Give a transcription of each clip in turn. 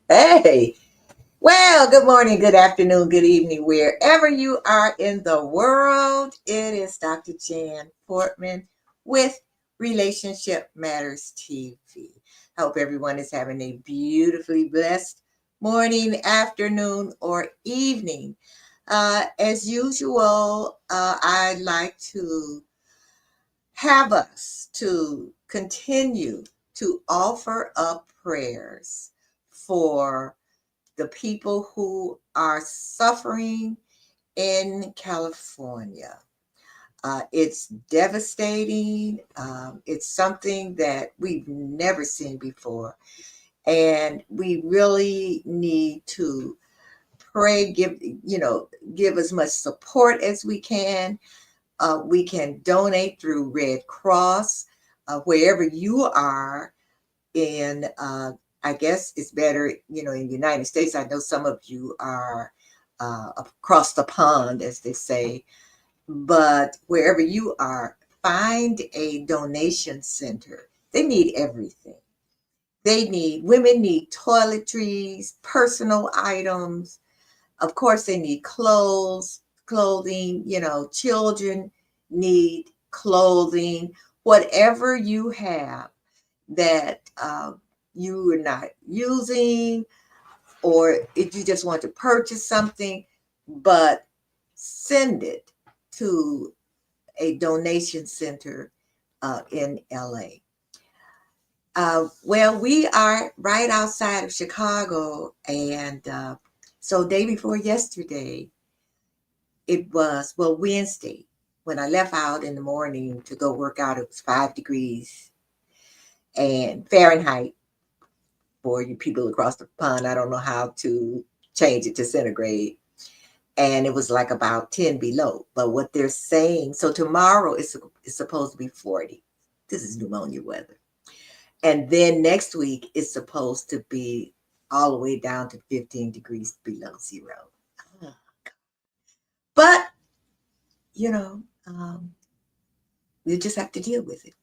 Hey, well, good morning, good afternoon, good evening, wherever you are in the world. It is Dr. Jan Portman with Relationship Matters TV. I hope everyone is having a beautifully blessed morning, afternoon, or evening. As usual, I'd like to have us to continue to offer up prayers for the people who are suffering in California. It's devastating. It's something that we've never seen before. And we really need to pray, give as much support as we can. We can donate through Red Cross, wherever you are in, I guess it's better, in the United States. I know some of you are across the pond, as they say, but wherever you are, find a donation center. They need everything. Women need toiletries, personal items. Of course, they need clothing, children need clothing, whatever you have that you are not using, or if you just want to purchase something, but send it to a donation center in LA. Well, we are right outside of Chicago, and so day before yesterday, it was, well, Wednesday, when I left out in the morning to go work out, it was 5 degrees and Fahrenheit. For you people across the pond, I don't know how to change it to centigrade. And it was like about 10 below. But what they're saying, so tomorrow is supposed to be 40. This is pneumonia weather. And then next week it's supposed to be all the way down to 15 degrees below zero. But, you know, you just have to deal with it.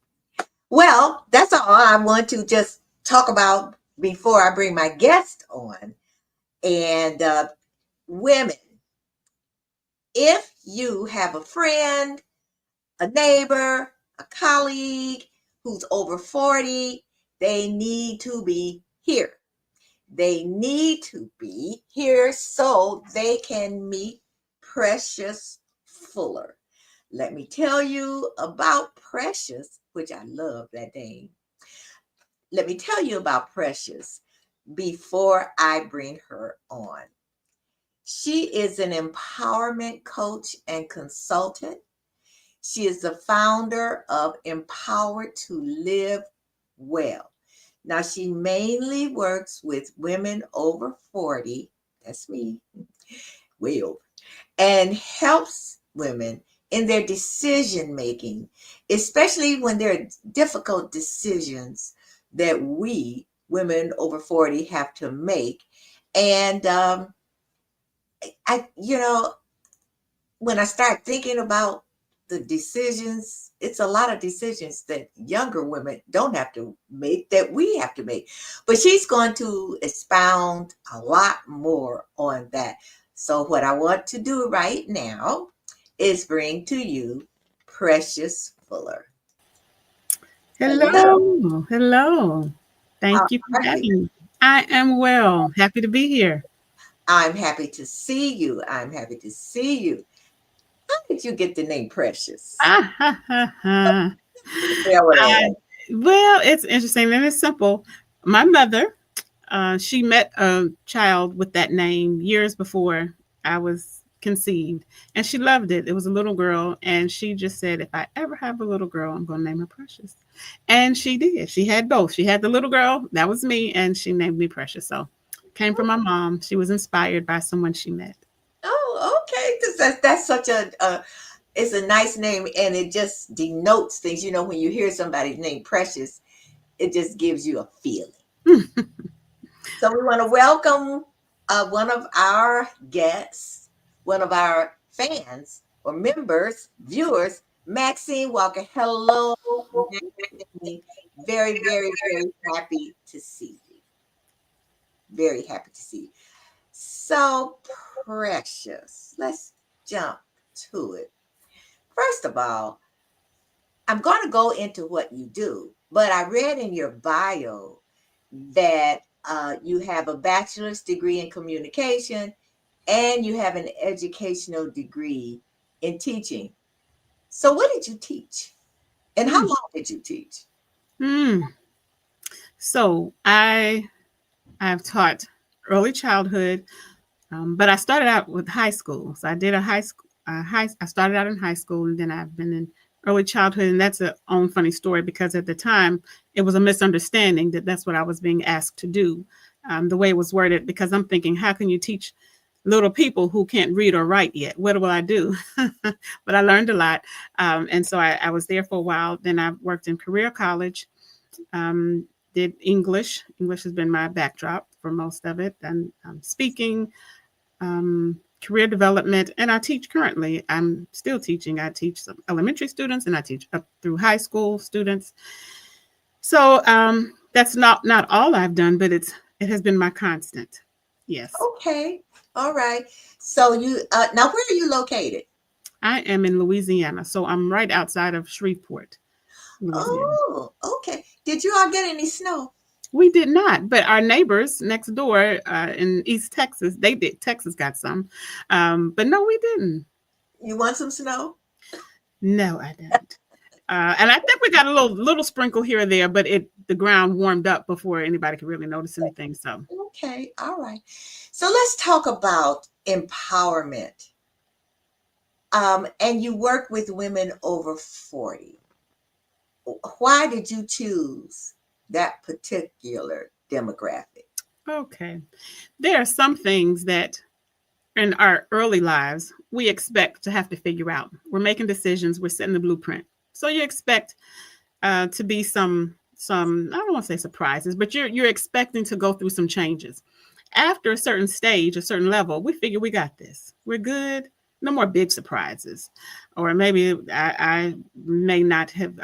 Well, that's all I want to just talk about before I bring my guest on. And women, if you have a friend, a neighbor, a colleague who's over 40, they need to be here. They need to be here so they can meet Precious Fuller. Let me tell you about Precious, which I love that name. Let me tell you about Precious before I bring her on. She is an empowerment coach and consultant. She is the founder of Empowered to Live Well. Now, she mainly works with women over 40, that's me, way over, and helps women in their decision making, especially when there are difficult decisions that we, women over 40, have to make. And you know, when I start thinking about the decisions, it's a lot of decisions that younger women don't have to make that we have to make. But she's going to expound a lot more on that. So, what I want to do right now is bring to you Precious Fuller. Hello. Hello, hello. How Thank you for are you? having me. I am well. Happy to be here. I'm happy to see you. I'm happy to see you. How did you get the name Precious? Ah, ha, ha, ha. Yeah, what I, well, it's interesting and it's simple. My mother, she met a child with that name years before I was conceived, and she loved it. It was a little girl, and she just said, "If I ever have a little girl, I'm going to name her Precious." And she did. She had both. She had the little girl, that was me, and she named me Precious. So, came from my mom. She was inspired by someone she met. Oh, okay. 'Cause that's such a it's a nice name, and it just denotes things. You know, when you hear somebody's name Precious, it just gives you a feeling. So we want to welcome one of our guests, one of our fans or members, viewers, Maxine Walker. Hello, Maxine. Very, very, very happy to see you. Very happy to see you. So Precious. Let's jump to it. First of all, I'm going to go into what you do, but I read in your bio that you have a bachelor's degree in communication and you have an educational degree in teaching. So, what did you teach? And how Hmm. long did you teach? Hmm. So I've taught early childhood, but I started out with high school. So I did a high school. I started out in high school, and then I've been in early childhood, and that's a own funny story because at the time it was a misunderstanding that that's what I was being asked to do, the way it was worded. Because I'm thinking, how can you teach little people who can't read or write yet? What will I do? But I learned a lot, and so I was there for a while. Then I worked in career college, did English. English has been my backdrop for most of it, and speaking, career development, and I teach currently. I'm still teaching. I teach some elementary students, and I teach up through high school students. So that's not all I've done, but it has been my constant. Yes, Okay. All right. So, you now, where are you located? I am in Louisiana, so I'm right outside of Shreveport, Louisiana. Oh, okay. Did you all get any snow? We did not, but our neighbors next door in East Texas, they did. Texas got some, but no, we didn't. You want some snow? No, I don't. And I think we got a little sprinkle here or there, but the ground warmed up before anybody could really notice anything. So Okay. All right. So, let's talk about empowerment. And you work with women over 40. Why did you choose that particular demographic? okay, there are some things that in our early lives we expect to have to figure out. We're making decisions. We're setting the blueprint. So you expect to be some I don't want to say surprises, but you're expecting to go through some changes. After a certain stage, a certain level, we figure we got this. We're good. No more big surprises. Or maybe I may not have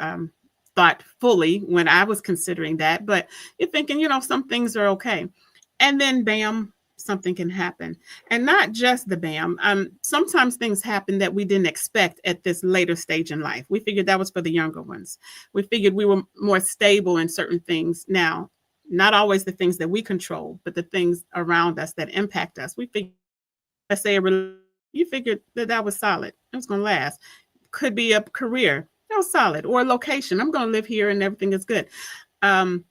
thought fully when I was considering that, but you're thinking, some things are okay. And then bam, something can happen. And not just the bam. Sometimes things happen that we didn't expect at this later stage in life. We figured that was for the younger ones. We figured we were more stable in certain things. Now, not always the things that we control, but the things around us that impact us. We figured, let's say a relationship, you figured that was solid. It was going to last. Could be a career. That was solid. Or a location. I'm going to live here and everything is good. Um,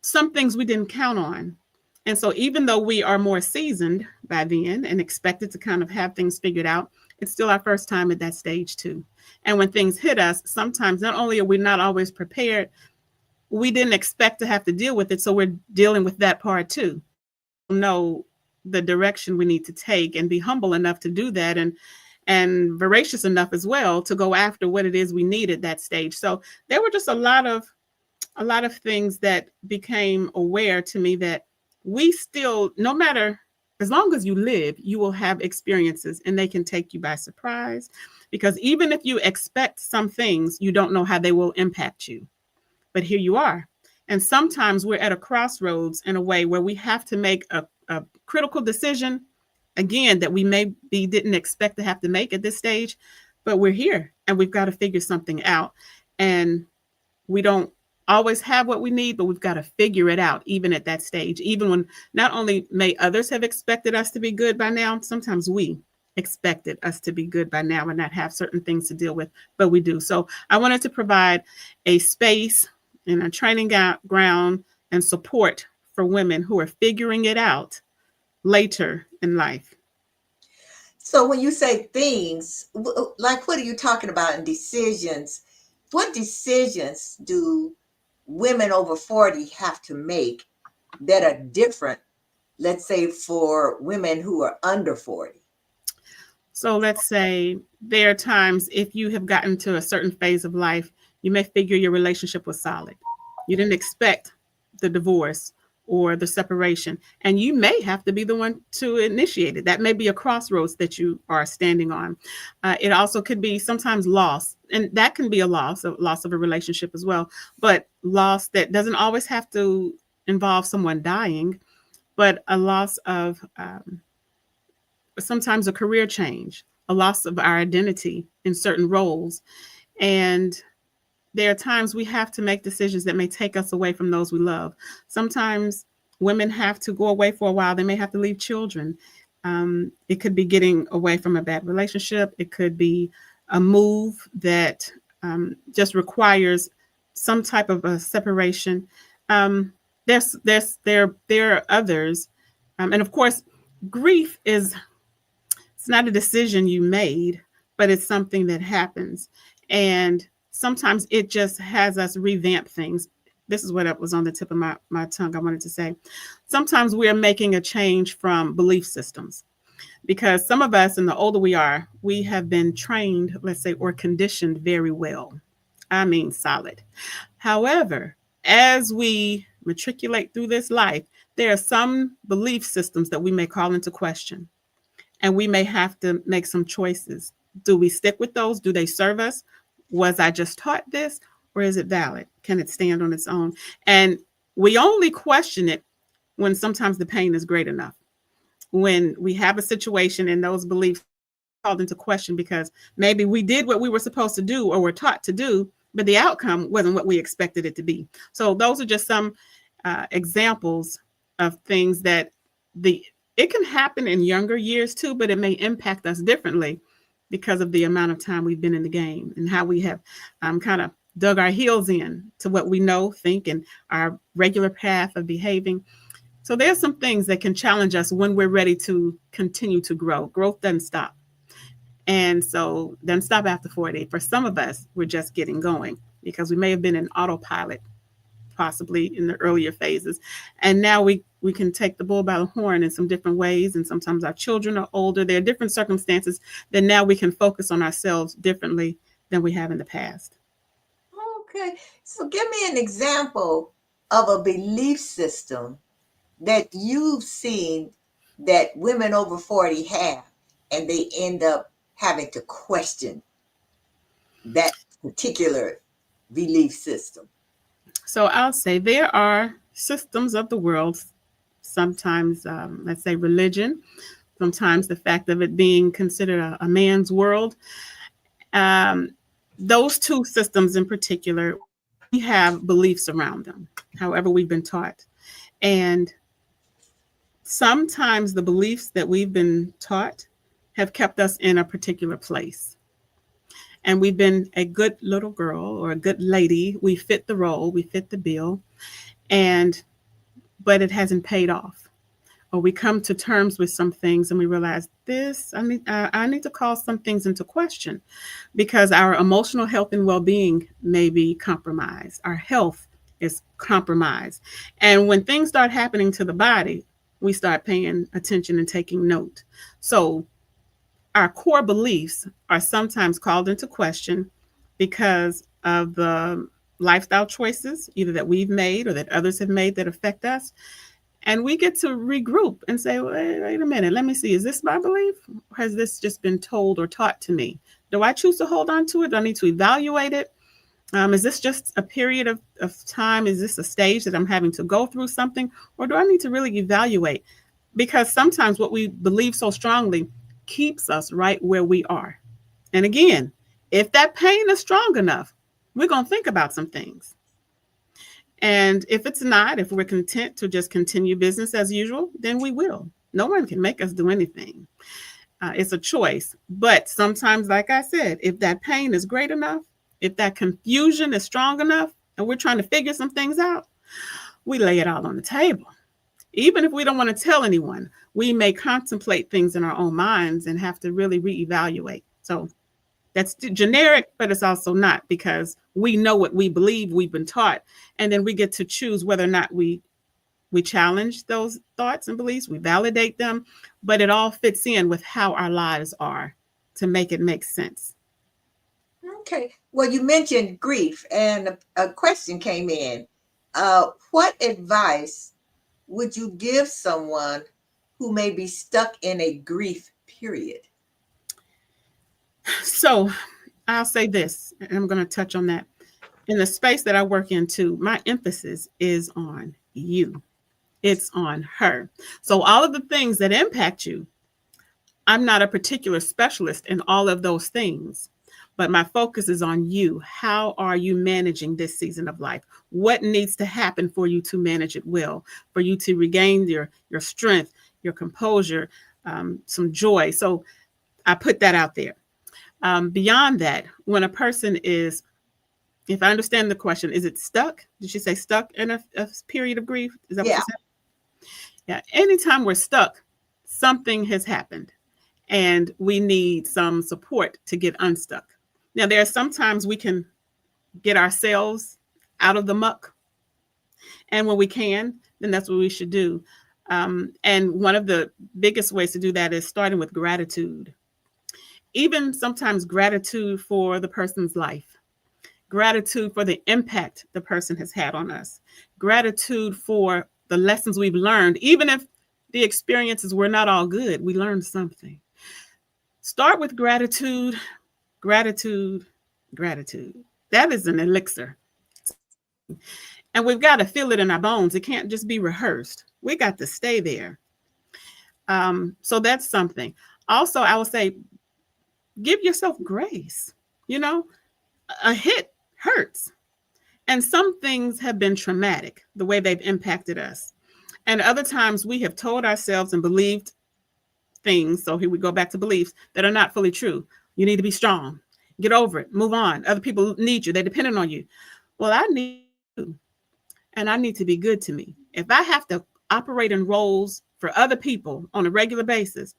some things we didn't count on. And so, even though we are more seasoned by then and expected to kind of have things figured out, it's still our first time at that stage, too. And when things hit us, sometimes not only are we not always prepared, we didn't expect to have to deal with it. So, we're dealing with that part, too. Know the direction we need to take and be humble enough to do that, and voracious enough as well to go after what it is we need at that stage. So there were just a lot of things that became aware to me that we still, no matter, as long as you live, you will have experiences and they can take you by surprise, because even if you expect some things, you don't know how they will impact you. But here you are. And sometimes we're at a crossroads in a way where we have to make a critical decision, again, that we maybe didn't expect to have to make at this stage, but we're here and we've got to figure something out. And we don't always have what we need, but we've got to figure it out, even at that stage. Even when not only may others have expected us to be good by now, sometimes we expected us to be good by now and not have certain things to deal with, but we do. So I wanted to provide a space and a training ground and support for women who are figuring it out later in life. So when you say things, like what are you talking about in decisions? What decisions do women over 40 have to make that are different, let's say, for women who are under 40? So let's say there are times if you have gotten to a certain phase of life, you may figure your relationship was solid. You didn't expect the divorce or the separation, and you may have to be the one to initiate it. That may be a crossroads that you are standing on. It also could be sometimes loss, and that can be a loss of a relationship as well, but loss that doesn't always have to involve someone dying, but a loss of sometimes a career change, a loss of our identity in certain roles. And there are times we have to make decisions that may take us away from those we love. Sometimes women have to go away for a while. They may have to leave children. It could be getting away from a bad relationship. It could be a move that just requires some type of a separation. Um, there are others, and of course, grief is, it's not a decision you made, but it's something that happens. And sometimes it just has us revamp things. This is what was on the tip of my tongue. I wanted to say, sometimes we are making a change from belief systems, because some of us, and the older we are, we have been trained, let's say, or conditioned very well. I mean, solid. However, as we matriculate through this life, there are some belief systems that we may call into question, and we may have to make some choices. Do we stick with those? Do they serve us? Was I just taught this, or is it valid? Can it stand on its own? And we only question it when sometimes the pain is great enough. When we have a situation and those beliefs called into question because maybe we did what we were supposed to do or were taught to do, but the outcome wasn't what we expected it to be. So those are just some examples of things that the it can happen in younger years too, but it may impact us differently because of the amount of time we've been in the game and how we have kind of dug our heels in to what we know, think, and our regular path of behaving. So there's some things that can challenge us when we're ready to continue to grow. Growth doesn't stop. And so doesn't stop after 40. For some of us, we're just getting going because we may have been in autopilot possibly in the earlier phases. And now we can take the bull by the horn in some different ways. And sometimes our children are older. There are different circumstances that now we can focus on ourselves differently than we have in the past. Okay, so give me an example of a belief system that you've seen that women over 40 have, and they end up having to question that particular belief system. So I'll say there are systems of the world, sometimes, let's say, religion, sometimes the fact of it being considered a man's world. Um, those two systems in particular, we have beliefs around them, however, we've been taught. And sometimes the beliefs that we've been taught have kept us in a particular place. And we've been a good little girl or a good lady. We fit the role, we fit the bill, and but it hasn't paid off. or we come to terms with some things and we realize this, I need to call some things into question because our emotional health and well-being may be compromised. Our health is compromised. And when things start happening to the body, we start paying attention and taking note. So our core beliefs are sometimes called into question because of the lifestyle choices either that we've made or that others have made that affect us, and we get to regroup and say, wait a minute, let me see, is this my belief? Or has this just been told or taught to me? Do I choose to hold on to it? Do I need to evaluate it? Is this just a period of time? Is this a stage that I'm having to go through something? Or do I need to really evaluate? Because sometimes what we believe so strongly keeps us right where we are. And again, if that pain is strong enough, we're going to think about some things. And if it's not, if we're content to just continue business as usual, then we will. No one can make us do anything. It's a choice. But sometimes, like I said, if that pain is great enough, if that confusion is strong enough, and we're trying to figure some things out, we lay it all on the table. Even if we don't want to tell anyone, we may contemplate things in our own minds and have to really reevaluate. So that's generic, but it's also not, because we know what we believe, we've been taught, and then we get to choose whether or not we challenge those thoughts and beliefs, we validate them, but it all fits in with how our lives are to make it make sense. Okay. Well, you mentioned grief, and a question came in. What advice would you give someone who may be stuck in a grief period? So I'll say this, and I'm going to touch on that. In the space that I work in too, my emphasis is on you. It's on her. So all of the things that impact you, I'm not a particular specialist in all of those things, but my focus is on you. How are you managing this season of life? What needs to happen for you to manage it well, for you to regain your strength, your composure, some joy? So I put that out there. Beyond that, when a person is, if I understand the question, is it stuck? Did she say stuck in a period of grief? Is that what Yeah. she said? Yeah. Anytime we're stuck, something has happened and we need some support to get unstuck. Now, there are sometimes we can get ourselves out of the muck. And when we can, then that's what we should do. And one of the biggest ways to do that is starting with gratitude. Even sometimes gratitude for the person's life, gratitude for the impact the person has had on us, gratitude for the lessons we've learned. Even if the experiences were not all good, we learned something. Start with gratitude, gratitude, gratitude. That is an elixir. And we've got to feel it in our bones. It can't just be rehearsed. We got to stay there. So that's something. Also, I would say, give yourself grace. You know, a hit hurts. And some things have been traumatic, the way they've impacted us. And other times we have told ourselves and believed things. So here we go back to beliefs that are not fully true. You need to be strong, get over it, move on. Other people need you, they're dependent on you. Well, I need you, and I need to be good to me. If I have to operate in roles for other people on a regular basis,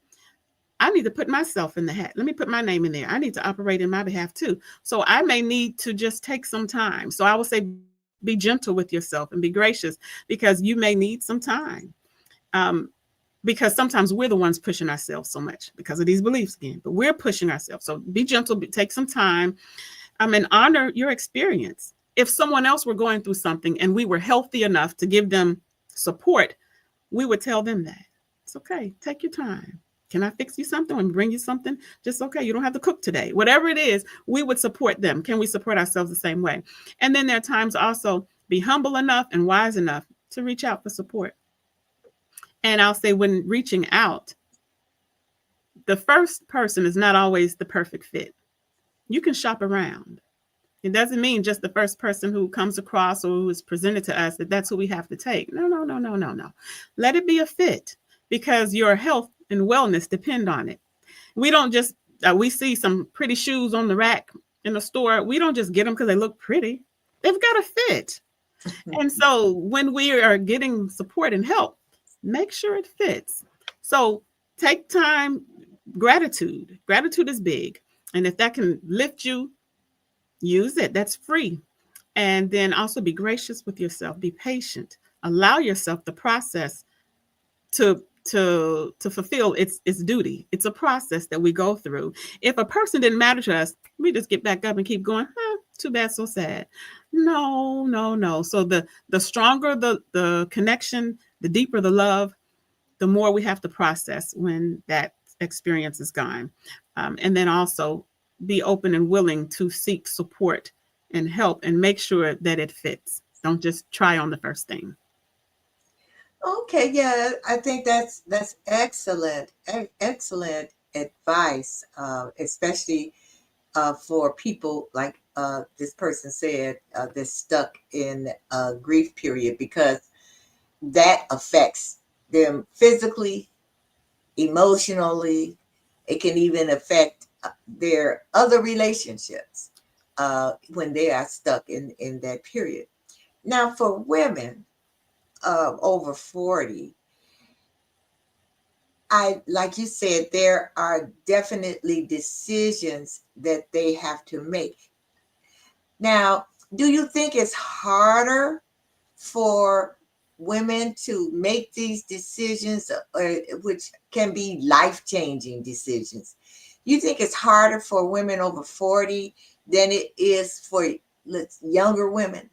I need to put myself in the hat. Let me put my name in there. I need to operate in my behalf too. So I may need to just take some time. So I would say be gentle with yourself and be gracious, because you may need some time. Because sometimes we're the ones pushing ourselves so much because of these beliefs again, but we're pushing ourselves. So be gentle, take some time, and honor your experience. If someone else were going through something and we were healthy enough to give them support, we would tell them that it's okay. Take your time. Can I fix you something and bring you something? Just okay. You don't have to cook today. Whatever it is, we would support them. Can we support ourselves the same way? And then there are times also be humble enough and wise enough to reach out for support. And I'll say, when reaching out, the first person is not always the perfect fit. You can shop around. It doesn't mean just the first person who comes across or who is presented to us that that's who we have to take. No, no, no, no, no, no. Let it be a fit, because your health and wellness depend on it. We don't just, we see some pretty shoes on the rack in the store. We don't just get them because they look pretty. They've got to fit. And so when we are getting support and help, make sure it fits. So take time, gratitude. Gratitude is big. And if that can lift you, use it. That's free. And then also be gracious with yourself, be patient, allow yourself the process to fulfill its duty. It's a process that we go through. If a person didn't matter to us, we just get back up and keep going. Too bad, so sad. No, no, no. So the stronger the connection, the deeper the love, the more we have to process when that experience is gone. And then also be open and willing to seek support and help and make sure that it fits. Don't just try on the first thing. Okay, yeah, I think that's excellent, excellent advice, especially for people like this person said that's stuck in a grief period, because that affects them physically, emotionally. It can even affect their other relationships when they are stuck in that period. Now, for women over 40, like you said, there are definitely decisions that they have to make. Now, do you think it's harder for women to make these decisions, which can be life-changing decisions? You think it's harder for women over 40 than it is for younger women?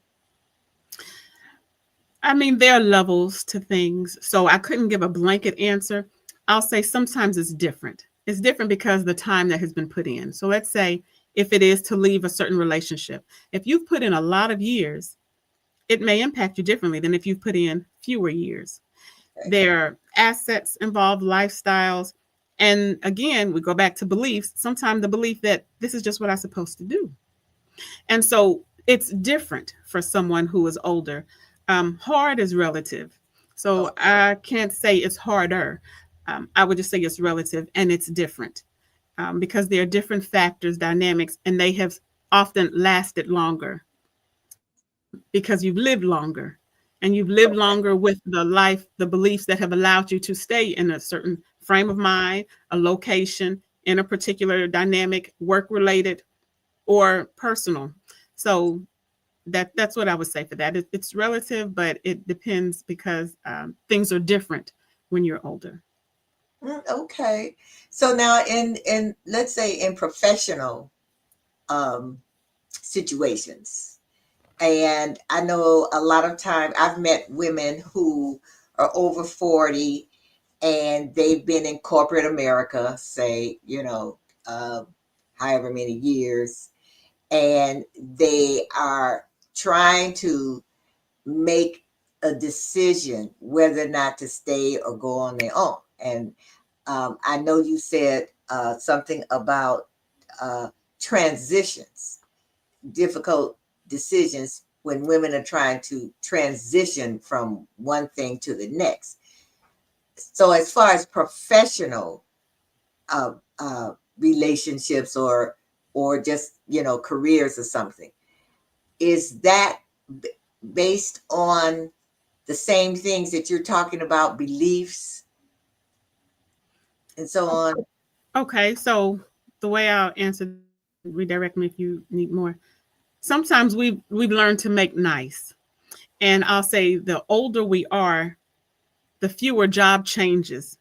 I mean, there are levels to things. So I couldn't give a blanket answer. I'll say sometimes it's different. It's different because the time that has been put in. So let's say if it is to leave a certain relationship, if you've put in a lot of years, it may impact you differently than if you've put in fewer years. Okay. There are assets involved, lifestyles. And again, we go back to beliefs. Sometimes the belief that this is just what I'm supposed to do. And so it's different for someone who is older. Hard is relative. So Okay. I can't say it's harder. I would just say it's relative and it's different because there are different factors, dynamics, and they have often lasted longer because you've lived longer and you've lived Okay. longer with the life, the beliefs that have allowed you to stay in a certain frame of mind, a location, in a particular dynamic, work related or personal. So that's what I would say for that. It's relative, but it depends because things are different when you're older. Okay. So now in let's say in professional um situations, and I know a lot of time I've met women who are over 40 and they've been in corporate America, say, uh, however many years, and they are trying to make a decision whether or not to stay or go on their own. And I know you said something about uh, transitions, difficult decisions when women are trying to transition from one thing to the next. So, as far as professional uh, uh, relationships or just careers or something, is that based on the same things that you're talking about, beliefs and so on? Okay, so the way I'll answer, redirect me if you need more. Sometimes we've learned to make nice, and I'll say the older we are, the fewer job changes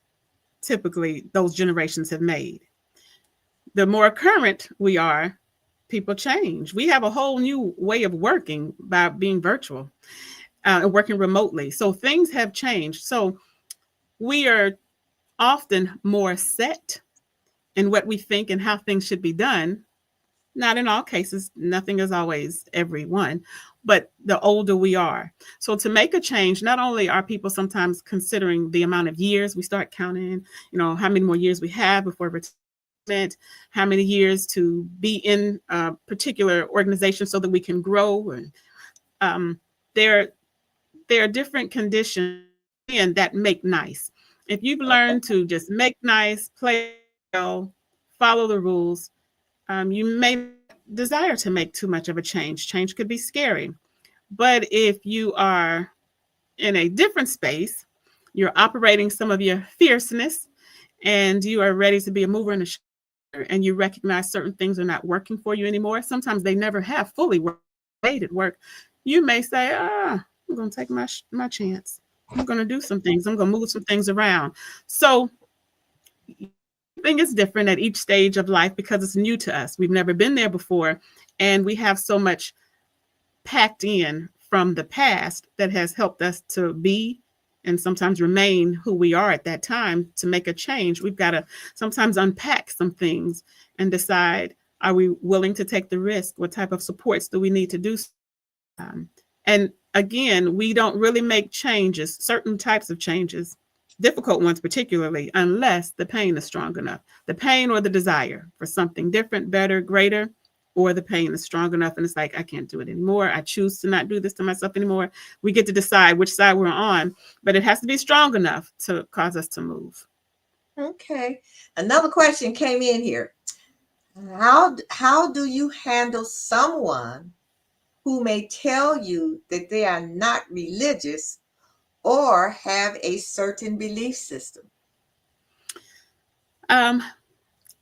typically those generations have made. The more current we are, people change. We have a whole new way of working by being virtual and working remotely. So things have changed. So we are often more set in what we think and how things should be done. Not in all cases, nothing is always everyone, but the older we are. So to make a change, not only are people sometimes considering the amount of years, we start counting, how many more years we have before retirement, how many years to be in a particular organization so that we can grow. And um, there, there are different conditions and that make nice. If you've Okay. learned to just make nice, play well, follow the rules, you may not desire to make too much of a change. Change could be scary. But if you are in a different space, You're operating some of your fierceness, and you are ready to be a mover and a shaker, and you recognize certain things are not working for you anymore. Sometimes they never have fully worked, made it work. You may say, I'm going to take my chance. I'm going to do some things. I'm going to move some things around. So everything is different at each stage of life because it's new to us. We've never been there before, and we have so much packed in from the past that has helped us to be and sometimes remain who we are at that time. To make a change, we've got to sometimes unpack some things and decide, are we willing to take the risk? What type of supports do we need to do? And again, we don't really make changes, certain types of changes, difficult ones particularly, unless the pain is strong enough. The pain or the desire for something different, better, greater, or the pain is strong enough and it's like, I can't do it anymore. I choose to not do this to myself anymore. We get to decide which side we're on, but it has to be strong enough to cause us to move. Okay. Another question came in here. How do you handle someone who may tell you that they are not religious or have a certain belief system? Um,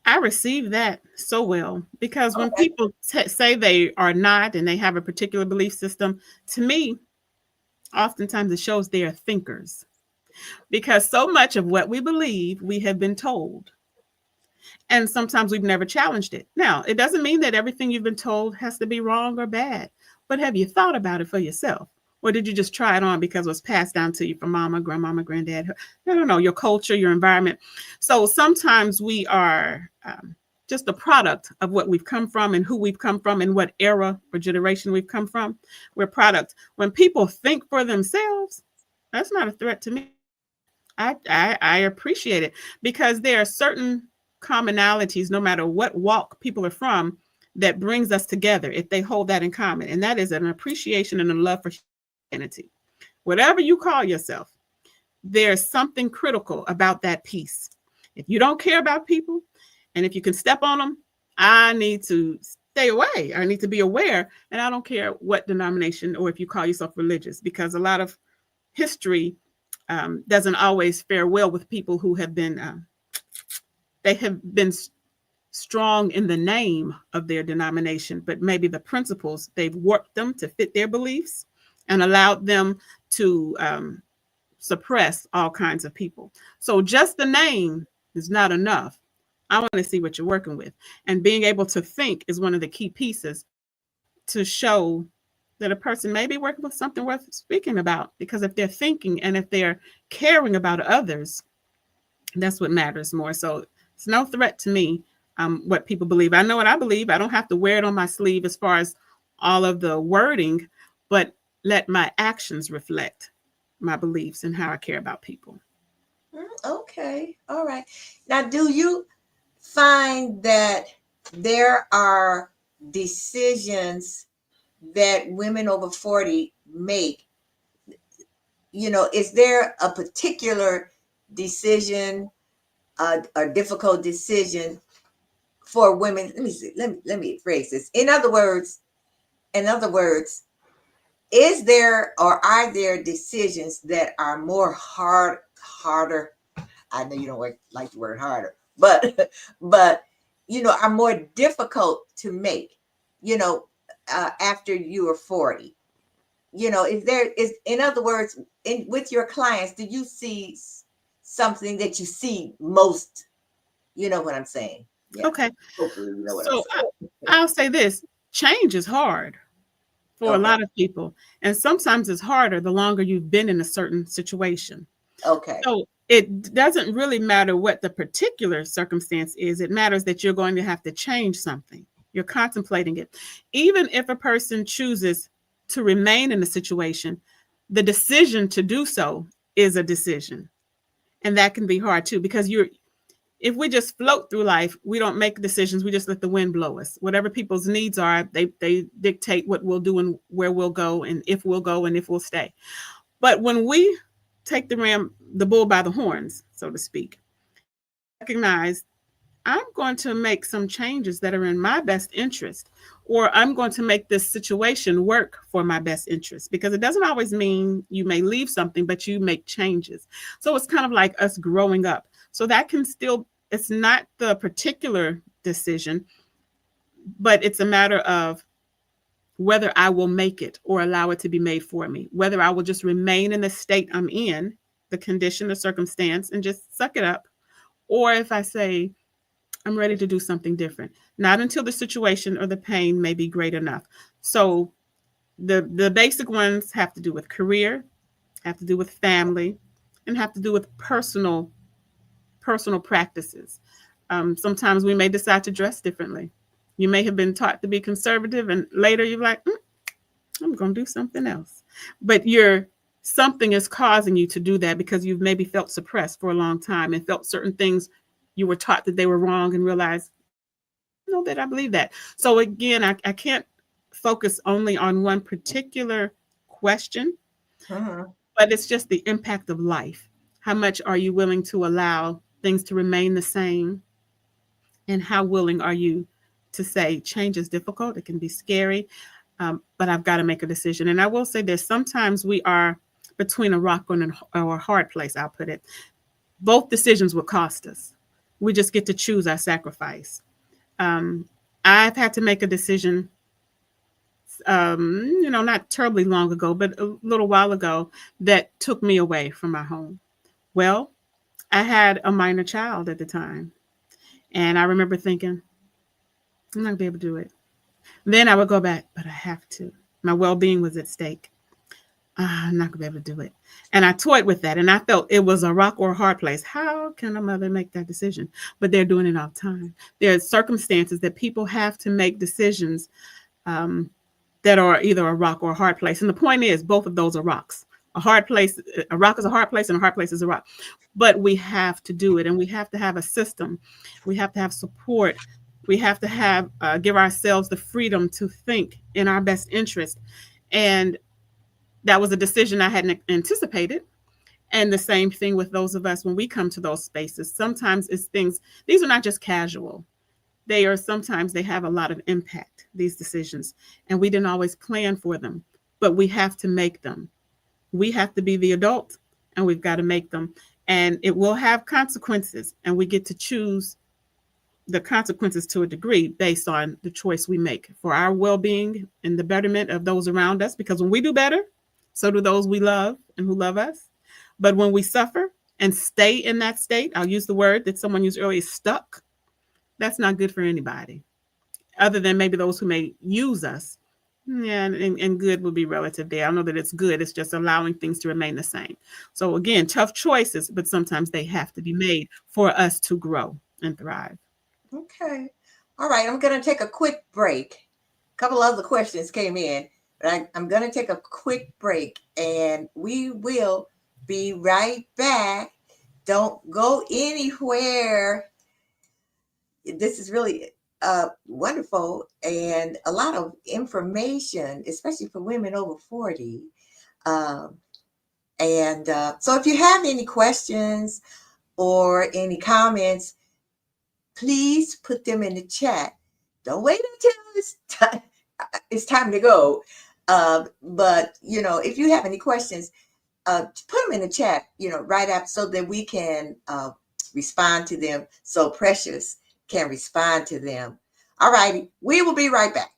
I receive that so well because when Okay. people say they are not and they have a particular belief system, to me, oftentimes it shows they are thinkers because so much of what we believe we have been told, and sometimes we've never challenged it. Now, it doesn't mean that everything you've been told has to be wrong or bad, but have you thought about it for yourself? Or did you just try it on because it was passed down to you from mama, grandmama, granddad? No, your culture, your environment. So sometimes we are just a product of what we've come from and who we've come from and what era or generation we've come from. We're product. When people think for themselves, that's not a threat to me. I appreciate it because there are certain commonalities, no matter what walk people are from, that brings us together if they hold that in common. And that is an appreciation and a love for humanity. Whatever you call yourself, there's something critical about that piece. If you don't care about people and if you can step on them, I need to stay away. I need to be aware. And I don't care what denomination or if you call yourself religious, because a lot of history doesn't always fare well with people who have been they have been strong in the name of their denomination, but maybe the principles, they've warped them to fit their beliefs and allowed them to suppress all kinds of people. So just the name is not enough. I want to see what you're working with. And being able to think is one of the key pieces to show that a person may be working with something worth speaking about. Because if they're thinking and if they're caring about others, that's what matters more. So it's no threat to me what people believe. I know what I believe. I don't have to wear it on my sleeve as far as all of the wording, but let my actions reflect my beliefs and how I care about people. Okay. All right. Now, do you find that there are decisions that women over 40 make? Is there a particular decision, a difficult decision for women? Let me see. Let me phrase this. In other words, is there or are there decisions that are more harder? I know you don't like the word harder, but but are more difficult to make. You know, after you are 40. Is in other words, with your clients, do you see something that you see most? You know what I'm saying? Yeah. Okay. Hopefully, you know what I'm So saying. I'll say this: change is hard for a Okay. lot of people. And sometimes it's harder the longer you've been in a certain situation. Okay. So it doesn't really matter what the particular circumstance is. It matters that you're going to have to change something. You're contemplating it. Even if a person chooses to remain in a situation, the decision to do so is a decision. And that can be hard too, because if we just float through life, we don't make decisions. We just let the wind blow us. Whatever people's needs are, they dictate what we'll do and where we'll go and if we'll go and if we'll stay. But when we take the bull by the horns, so to speak, recognize I'm going to make some changes that are in my best interest, or I'm going to make this situation work for my best interest, because it doesn't always mean you may leave something, but you make changes. So it's kind of like us growing up. So that can still, it's not the particular decision, but it's a matter of whether I will make it or allow it to be made for me, whether I will just remain in the state I'm in, the condition, the circumstance, and just suck it up, or if I say, I'm ready to do something different, not until the situation or the pain may be great enough. So the basic ones have to do with career, have to do with family, and have to do with personal practices. Sometimes we may decide to dress differently. You may have been taught to be conservative, and later you're like, I'm going to do something else. But something is causing you to do that because you've maybe felt suppressed for a long time and felt certain things you were taught that they were wrong, and realized, know that I believe that. So again, I can't focus only on one particular question, Mhm. but it's just the impact of life. How much are you willing to allow things to remain the same? And how willing are you to say change is difficult? It can be scary, but I've got to make a decision. And I will say this, sometimes we are between a rock and or a hard place, I'll put it. Both decisions will cost us. We just get to choose our sacrifice. Um, I've had to make a decision, not terribly long ago, but a little while ago, that took me away from my home. Well, I had a minor child at the time, and I remember thinking, I'm not gonna be able to do it. Then I would go back, but I have to. My well being was at stake. I'm not gonna be able to do it. And I toyed with that, and I felt it was a rock or a hard place. How can a mother make that decision? But they're doing it all the time. There are circumstances that people have to make decisions, um, that are either a rock or a hard place. And the point is, both of those are rocks. A hard place, a rock is a hard place, and a hard place is a rock. But we have to do it, and we have to have a system. We have to have support. We have to have give ourselves the freedom to think in our best interest. And that was a decision I hadn't anticipated. And the same thing with those of us when we come to those spaces. Sometimes it's things, these are not just casual. They are sometimes they have a lot of impact, these decisions. And we didn't always plan for them, but we have to make them. We have to be the adult, and we've got to make them. And it will have consequences, and we get to choose the consequences to a degree based on the choice we make for our well-being and the betterment of those around us, because when we do better, so do those we love and who love us. But when we suffer and stay in that state, I'll use the word that someone used earlier, stuck, that's not good for anybody, other than maybe those who may use us. Yeah, and good will be relative there. I know that it's good. It's just allowing things to remain the same. So again, tough choices, but sometimes they have to be made for us to grow and thrive. Okay. All right. I'm going to take a quick break. A couple other questions came in, but I'm going to take a quick break, and we will be right back. Don't go anywhere. This is really wonderful and a lot of information, especially for women over 40. Um, and so if you have any questions or any comments, please put them in the chat. Don't wait until it's time to go. But if you have any questions, put them in the chat. Right up so that we can respond to them. So Precious can respond to them. All righty, we will be right back.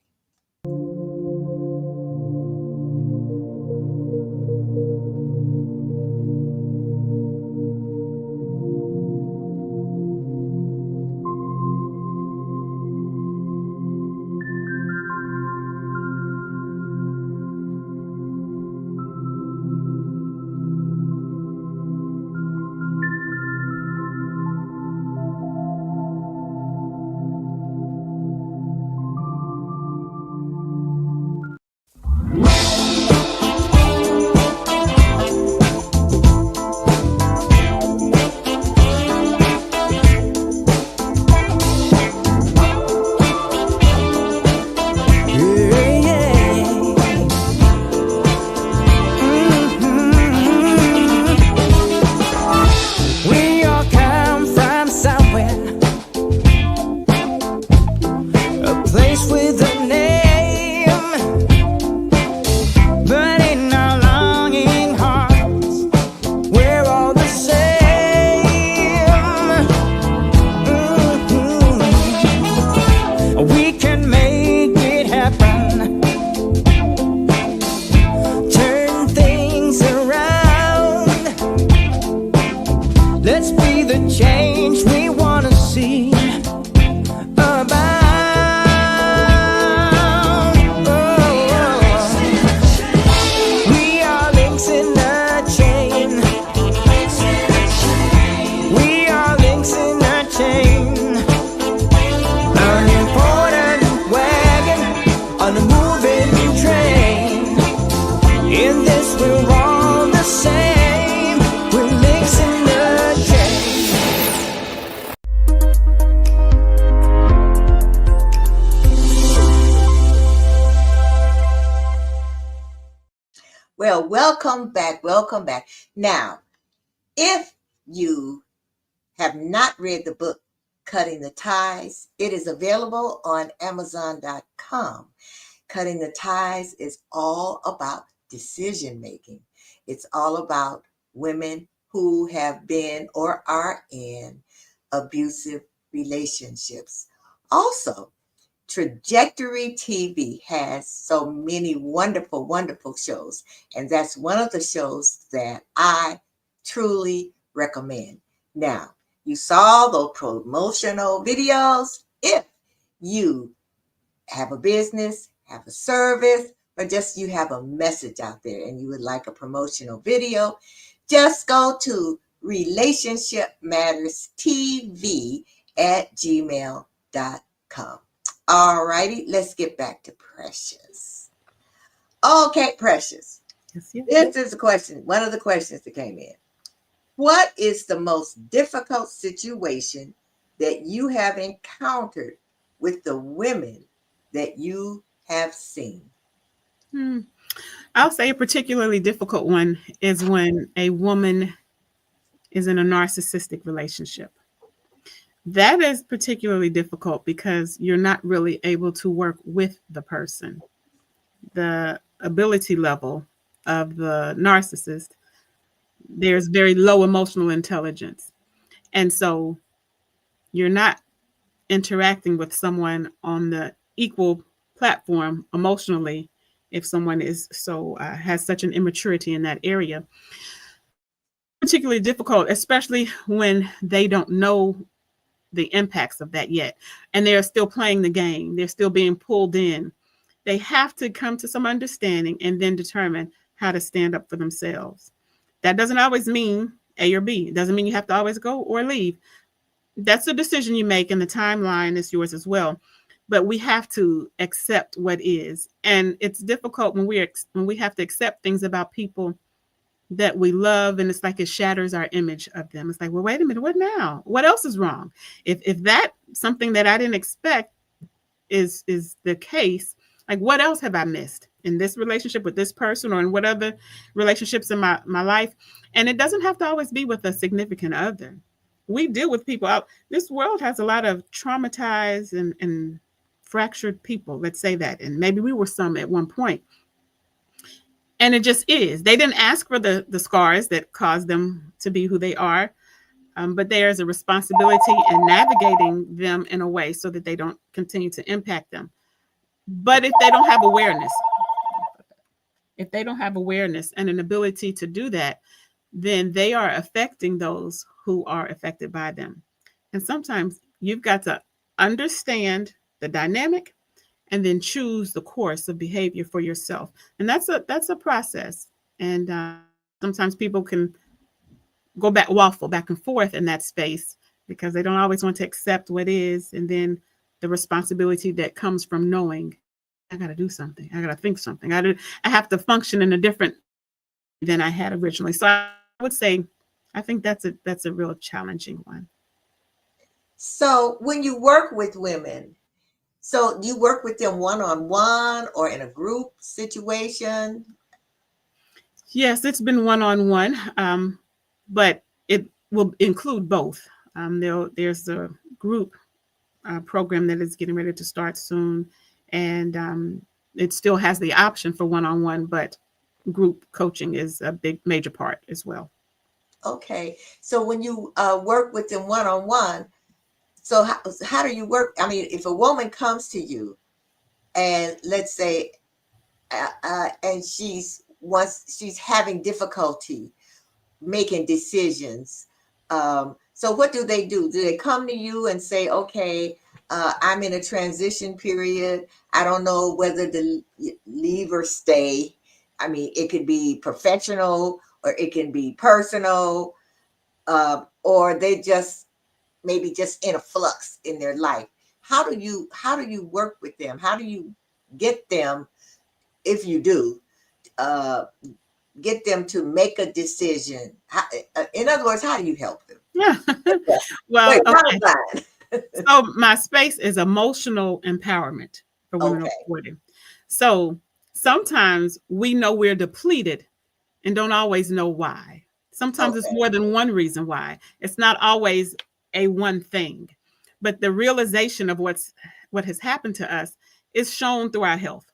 same. We're mixing the change. Well, welcome back. Welcome back. Now, if you have not read the book Cutting the Ties, it is available on Amazon.com. Cutting the Ties is all about decision making. It's all about women who have been or are in abusive relationships. Also, Trajectory TV has so many wonderful, wonderful shows. And that's one of the shows that I truly recommend. Now, you saw those promotional videos. If you have a business, have a service, or just you have a message out there and you would like a promotional video, just go to Relationship Matters TV at gmail.com. All righty, let's get back to Precious. Okay, Precious. Yes, yes. This is a question, one of the questions that came in. What is the most difficult situation that you have encountered with the women that you have seen? I'll say a particularly difficult one is when a woman is in a narcissistic relationship. That is particularly difficult because you're not really able to work with the person. The ability level of the narcissist, there's very low emotional intelligence. And so you're not interacting with someone on the equal platform emotionally if someone is so has such an immaturity in that area. Particularly difficult, especially when they don't know the impacts of that yet. And they're still playing the game. They're still being pulled in. They have to come to some understanding and then determine how to stand up for themselves. That doesn't always mean A or B. It doesn't mean you have to always go or leave. That's a decision you make, and the timeline is yours as well. But we have to accept what is. And it's difficult when we have to accept things about people that we love, and it's like it shatters our image of them. It's like, well, wait a minute, what now? What else is wrong? If that something that I didn't expect is the case, like what else have I missed in this relationship with this person or in what other relationships in my life? And it doesn't have to always be with a significant other. We deal with people out. This world has a lot of traumatized and fractured people. Let's say that, and maybe we were some at one point. And it just is. They didn't ask for the scars that caused them to be who they are, but there's a responsibility in navigating them in a way so that they don't continue to impact them. But if they don't have awareness and an ability to do that, then they are affecting those who are affected by them. And sometimes you've got to understand the dynamic and then choose the course of behavior for yourself. And that's a process. And sometimes people can waffle back and forth in that space because they don't always want to accept what is, and then the responsibility that comes from knowing I got to do something. I got to think something. I have to function in a different than I had originally. So I would say, I think that's a real challenging one. So when you work with women, so you work with them one-on-one or in a group situation? Yes, it's been one-on-one, but it will include both. There's a group program that is getting ready to start soon, and it still has the option for one-on-one, but group coaching is a big major part as well. Okay. So when you work with them one-on-one, so how do you work? I mean, if a woman comes to you and let's say, and she's having difficulty making decisions, so what do they do? Do they come to you and say, okay, I'm in a transition period. I don't know whether to leave or stay. I mean, it could be professional or it can be personal, or they just maybe just in a flux in their life. How do you work with them? How do you get them, if you do, uh, get them to make a decision? In other words, how do you help them? Yeah. Yeah. Well, Wait, okay. bottom line. So my space is emotional empowerment for women over Okay, 40. So sometimes we know we're depleted and don't always know why. Sometimes it's okay, more than one reason why. It's not always a one thing, but the realization of what has happened to us is shown through our health.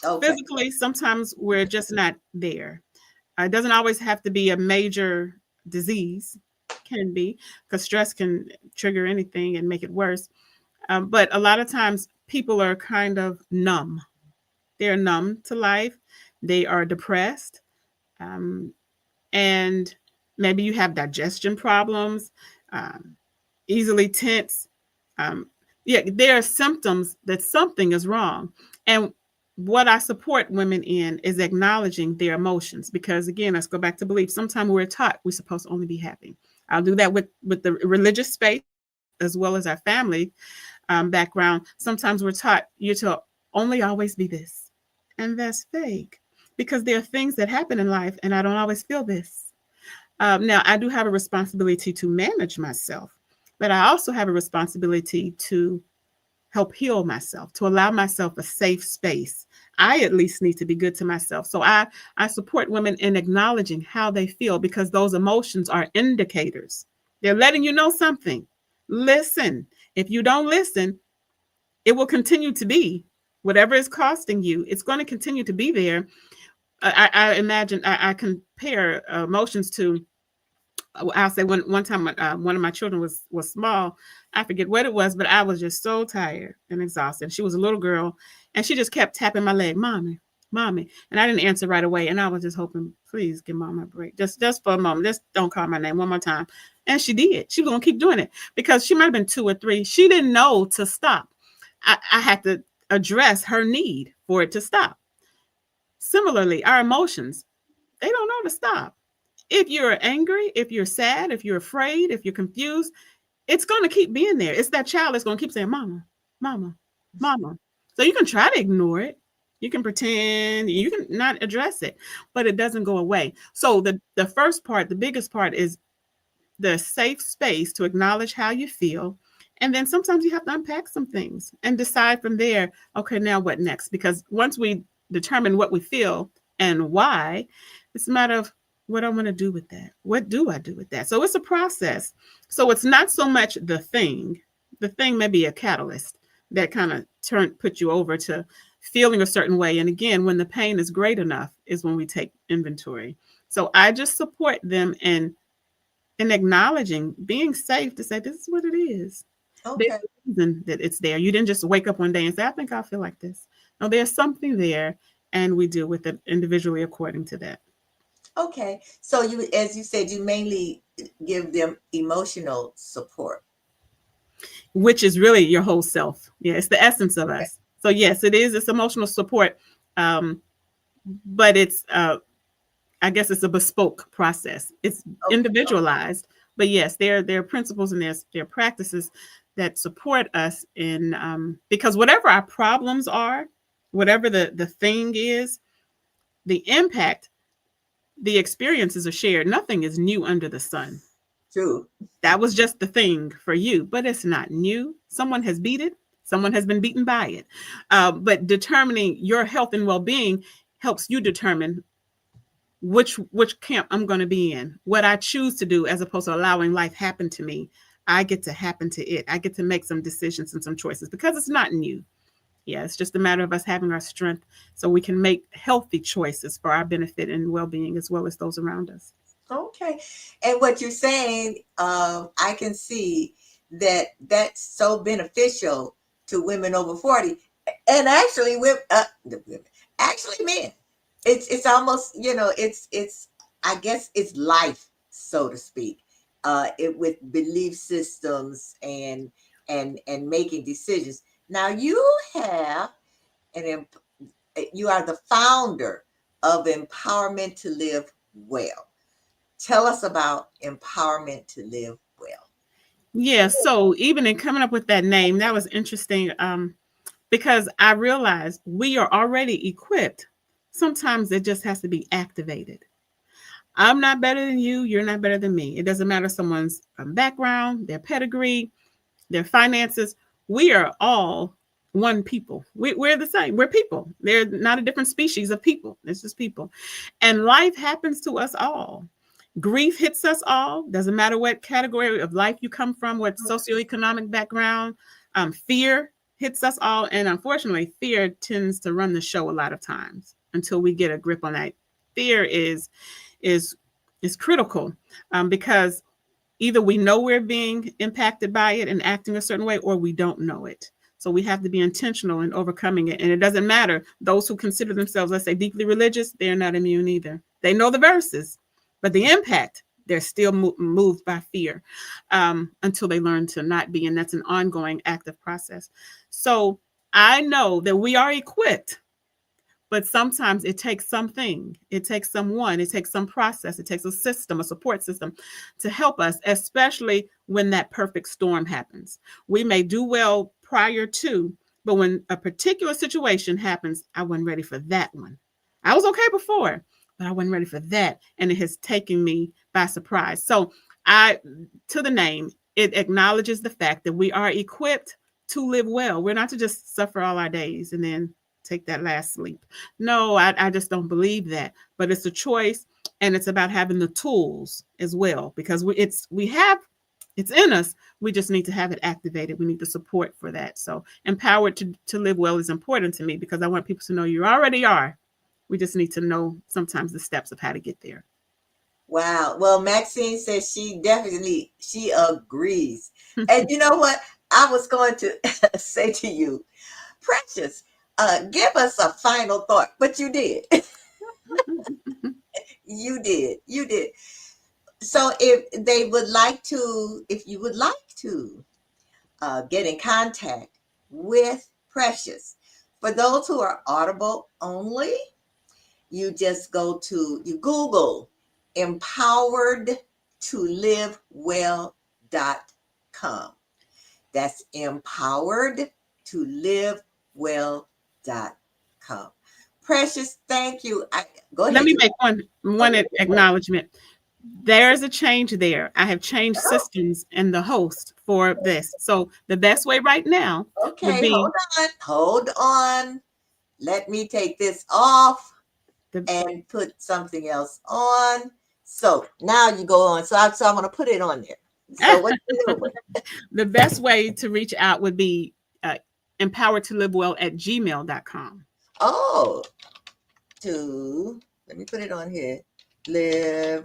okay, Physically, sometimes we're just not there. It doesn't always have to be a major disease, can be, because stress can trigger anything and make it worse. But a lot of times people are kind of numb. They're numb to life. They are depressed. Um, and maybe you have digestion problems, um, easily tense. Um, yeah, there are symptoms that something is wrong. And what I support women in is acknowledging their emotions, because again, let's go back to belief. Sometimes we're taught we're supposed to only be happy. I'll do that with the religious space as well as our family background. Sometimes we're taught you're to only always be this, and that's fake, because there are things that happen in life, and I don't always feel this. Now, I do have a responsibility to manage myself, but I also have a responsibility to help heal myself, to allow myself a safe space. I at least need to be good to myself. So I support women in acknowledging how they feel, because those emotions are indicators. They're letting you know something. Listen. If you don't listen, it will continue to be whatever is costing you. It's going to continue to be there. I imagine I compare emotions to, I'll say one time when one of my children was small. I forget what it was, but I was just so tired and exhausted. She was a little girl, and she just kept tapping my leg, "Mommy, mommy," and I didn't answer right away. And I was just hoping, please give mama a break, just for a moment, just don't call my name one more time. And she did. She was gonna keep doing it because she might have been 2 or 3. She didn't know to stop. I had to address her need for it to stop. Similarly, our emotions, they don't know to stop. If you're angry, if you're sad, if you're afraid, if you're confused, it's going to keep being there. It's that child that's going to keep saying, "Mama, mama, mama." So you can try to ignore it. You can pretend, you can not address it, but it doesn't go away. So the first part, the biggest part is the safe space to acknowledge how you feel. And then sometimes you have to unpack some things and decide from there, okay, now what next? Because once we determine what we feel and why, it's a matter of what I want to do with that. What do I do with that? So it's a process. So it's not so much the thing. The thing may be a catalyst that kind of put you over to feeling a certain way. And again, when the pain is great enough is when we take inventory. So I just support them in acknowledging, being safe to say, this is what it is. There's okay, a reason that it's there. You didn't just wake up one day and say, I think I feel like this. No, there's something there, and we deal with it individually according to that. okay. So you, as you said, you mainly give them emotional support. Which is really your whole self. Yeah, it's the essence of Okay, us. So yes, it is. It's emotional support, um, but it's I guess it's a bespoke process. It's okay, individualized, but yes, there are principles and there are practices that support us in because whatever our problems are, whatever the thing is, the impact, the experiences are shared. Nothing is new under the sun. true. That was just the thing for you, but it's not new. Someone has beat it. Someone has been beaten by it. But determining your health and well-being helps you determine which camp I'm going to be in, what I choose to do, as opposed to allowing life happen to me. I get to happen to it. I get to make some decisions and some choices because it's not new. Yeah, it's just a matter of us having our strength so we can make healthy choices for our benefit and well-being as well as those around us. Okay. And what you're saying, I can see that that's so beneficial to women over 40, and actually the women, actually men. It's almost, it's I guess it's life, so to speak. It with belief systems and making decisions. Now you have an you are the founder of Empowerment to Live Well. Tell us about Empowerment to Live Well. Yeah, so even in coming up with that name, that was interesting because I realized we are already equipped. Sometimes it just has to be activated. I'm not better than you. You're not better than me. It doesn't matter someone's background, their pedigree, their finances. We are all one people. We're the same. We're people. They're not a different species of people. It's just people. And life happens to us all. Grief hits us all. Doesn't matter what category of life you come from, what socioeconomic background. Fear hits us all. And unfortunately, fear tends to run the show a lot of times until we get a grip on that. Fear is is critical because either we know we're being impacted by it and acting a certain way, or we don't know it. So we have to be intentional in overcoming it. And it doesn't matter. Those who consider themselves, let's say, deeply religious, they're not immune either. They know the verses, but the impact, they're still moved by fear until they learn to not be. And that's an ongoing active process. So I know that we are equipped, but sometimes it takes something, it takes someone, it takes some process, it takes a system, a support system to help us, especially when that perfect storm happens. We may do well prior to, but when a particular situation happens, I wasn't ready for that one. I was okay before, but I wasn't ready for that. And it has taken me by surprise. So to the name, it acknowledges the fact that we are equipped to live well. We're not to just suffer all our days and then take that last sleep. No, I just don't believe that. But it's a choice, and it's about having the tools as well, because it's in us. We just need to have it activated. We need the support for that. So empowered to live well is important to me because I want people to know you already are. We just need to know sometimes the steps of how to get there. Wow. Well, Maxine says she agrees. And you know what? I was going to say to you, Precious, give us a final thought, but you did. You did. So if you would like to get in contact with Precious, for those who are Audible only, you just you Google empowered to live well.com. That's empowered to live well.com. Precious, thank you. Go ahead. Let me make one acknowledgement. There's a change there. I have changed systems in the host for this. So the best way right now would be hold on. Let me take this off and put something else on. So now you go on. So I'm going to put it on there. So what you doing? The best way to reach out would be empowered to live well at gmail.com. Oh, let me put it on here. Well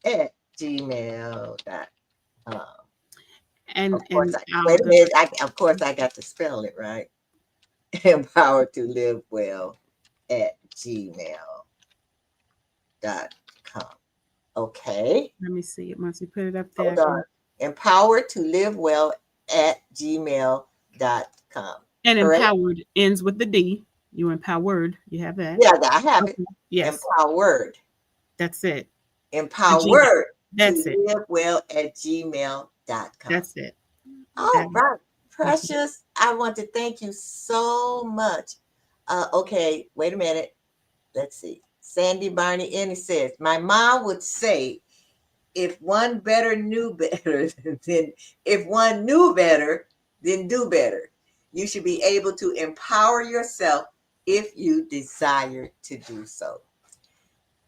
at gmail.com. And of course, wait a minute. Of course, I got to spell it right. Empowered to live well at gmail.com. Okay. Let me see it once you put it up there. Hold on. Empowered to live well at gmail.com. And correct? Empowered ends with the D. You empowered. You have that. Yeah, I have it. Yes. Empowered. That's it. Empowered. That's it. Live well at gmail.com. That's it. All right. Precious, I want to thank you so much. Okay, wait a minute. Let's see. Sandy Barney Annie says, my mom would say, if one knew better, then do better. You should be able to empower yourself if you desire to do so.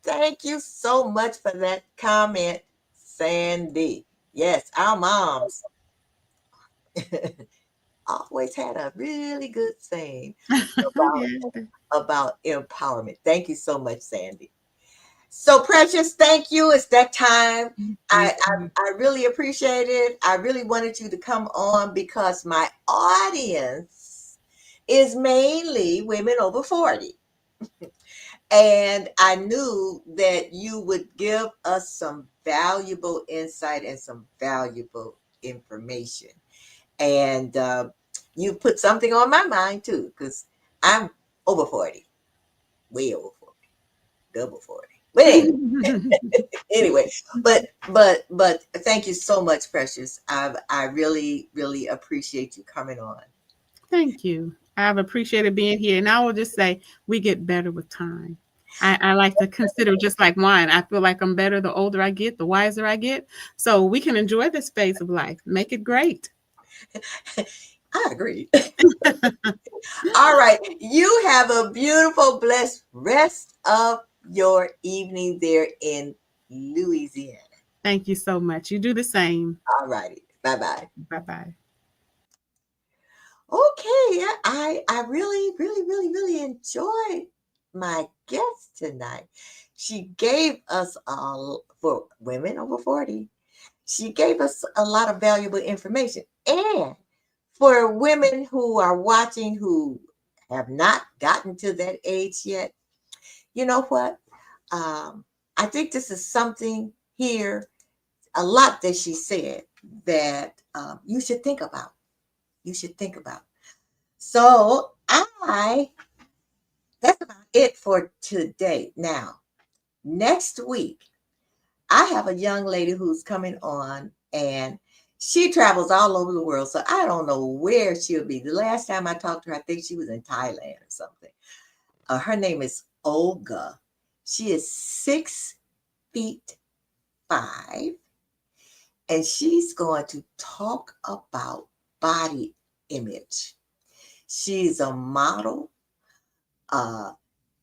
Thank you so much for that comment, Sandy. Yes, our moms always had a really good saying about empowerment. Thank you so much, Sandy. So Precious, thank you. It's that time. I really appreciate it. I really wanted you to come on because my audience is mainly women over 40. And I knew that you would give us some valuable insight and some valuable information. And you put something on my mind too, because I'm over 40, way over 40, double 40. But anyway, but thank you so much, Precious. I really, really appreciate you coming on. Thank you. I've appreciated being here. And I will just say, we get better with time. I like to consider just like wine. I feel like I'm better the older I get, the wiser I get. So we can enjoy this phase of life, make it great. I agree. All right. You have a beautiful, blessed rest of your evening there in Louisiana. Thank you so much. You do the same. All righty. Bye bye. Bye bye. Okay. I really, really, really, really enjoyed my guest tonight. She gave us for women over 40, she gave us a lot of valuable information. And for women who are watching who have not gotten to that age yet, you know what? I think this is something here, a lot that she said that you should think about. You should think about. So that's about it for today. Now, next week, I have a young lady who's coming on and she travels all over the world. So I don't know where she'll be. The last time I talked to her, I think she was in Thailand or something. Her name is Olga. She is 6'5", and she's going to talk about body image. She's a model. Uh,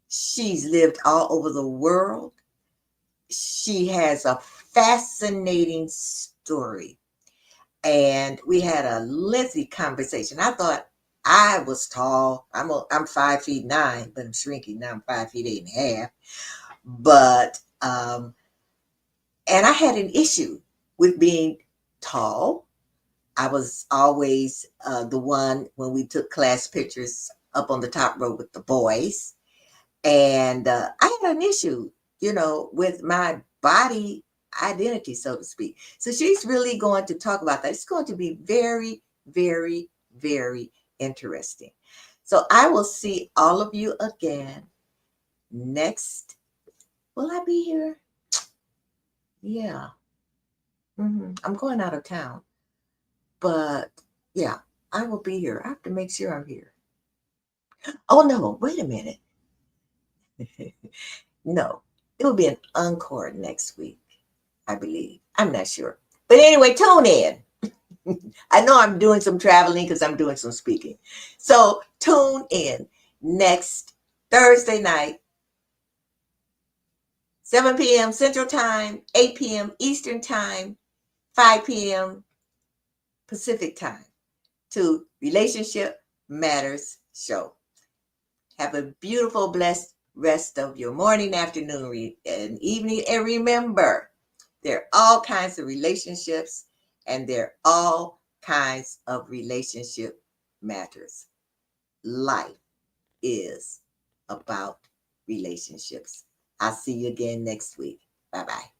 she's lived all over the world. She has a fascinating story. And we had a lengthy conversation. I thought I was tall. I'm 5'9", but I'm shrinking now. I'm 5'8.5". But and I had an issue with being tall. I was always the one when we took class pictures up on the top row with the boys. And I had an issue, with my body identity, so to speak. So she's really going to talk about that. It's going to be very, very, very interesting. So I will see all of you again next. Will I be here? Yeah. I'm going out of town. But yeah, I will be here. I have to make sure I'm here. Oh, no, wait a minute. No, it will be an encore next week, I believe. I'm not sure. But anyway, tune in. I know I'm doing some traveling because I'm doing some speaking. So tune in next Thursday night, 7 p.m. Central Time, 8 p.m. Eastern Time, 5 p.m. Pacific Time to Relationship Matters Show. Have a beautiful, blessed rest of your morning, afternoon, and evening. And remember, there are all kinds of relationships, and there are all kinds of relationship matters. Life is about relationships. I'll see you again next week. Bye-bye.